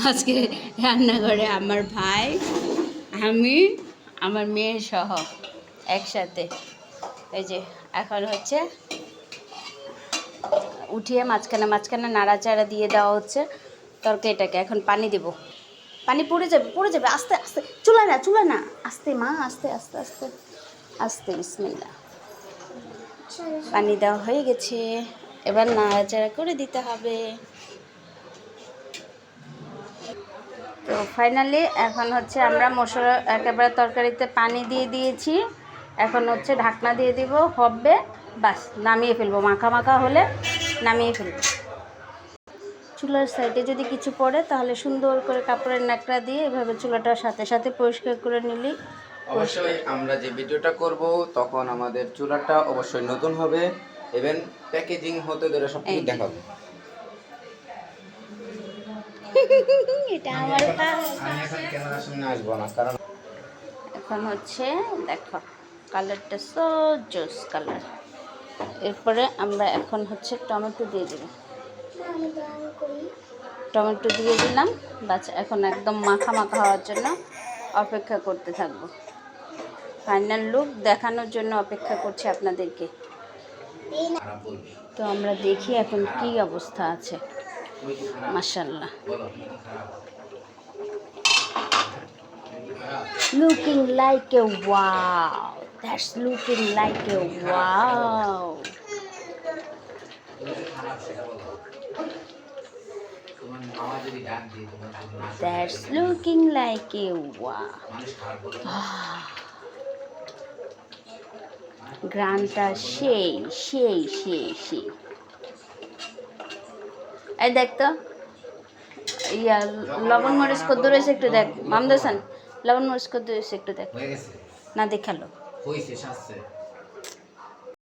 আজকে রান্নাঘরে আমার ভাই, আমি, আমার মেয়ে সহ একসাথে। এই যে এখন হচ্ছে উঠিয়ে মাঝখানে মাঝখানে নাড়াচাড়া দিয়ে দেওয়া হচ্ছে তরকারিটাকে। এখন পানি দেব, পানি পড়ে যাবে, আস্তে আস্তে, চুলা না, আস্তে মা, আস্তে আস্তে আস্তে আস্তে, বিসমিল্লাহ। পানি দেওয়া হয়ে গেছে, এবার নাড়াচাড়া করে দিতে হবে। তো ফাইনালি এখন হচ্ছে আমরা মশলা একেবারে তরকারিতে পানি দিয়ে দিয়েছি। এখন হচ্ছে ঢাকনা দিয়ে দিব, হবে, বাস নামিয়ে ফেলবো। মাখা মাখা হলে নামিয়ে ফেলবো। চুলার সাইডে যদি কিছু পড়ে তাহলে সুন্দর করে কাপড়ের ন্যাকড়া দিয়ে এভাবে চুলাটার সাথে সাথে পরিষ্কার করে নিলেই। অবশ্যই আমরা যে ভিডিওটা করব তখন আমাদের চুলাটা অবশ্যই নতুন হবে, ইভেন প্যাকেজিং হতে ধরে সব কিছু দেখাবো। এটা আমার কাজ। আমি এখন ক্যামেরার সামনে আসবো না, কারণ এখন হচ্ছে দেখো কালারটা সো জোস কালার। এরপরে আমরা এখন হচ্ছে টমেটো দিয়ে দেব। টমেটো দিয়ে দিলাম, বাস এখন একদম মাখা মাখা হওয়ার জন্য অপেক্ষা করতে থাকবো। ফাইনাল লুক দেখানোর জন্য অপেক্ষা করছি আপনাদেরকে। তো আমরা দেখি এখন কি অবস্থা আছে। মাশাআল্লাহ, looking like a wow, that's looking like a wow, that's looking like a wow. গ্রানটা সেই সেই সেই সেই। এই দেখ তো, ইয়া লবণ মরিচ কত রয়েছে একটু দেখ। মামদাসান, লবণ মরিচ কত রয়েছে একটু দেখ। হয়ে গেছে না দেখালো। হইছে সাথে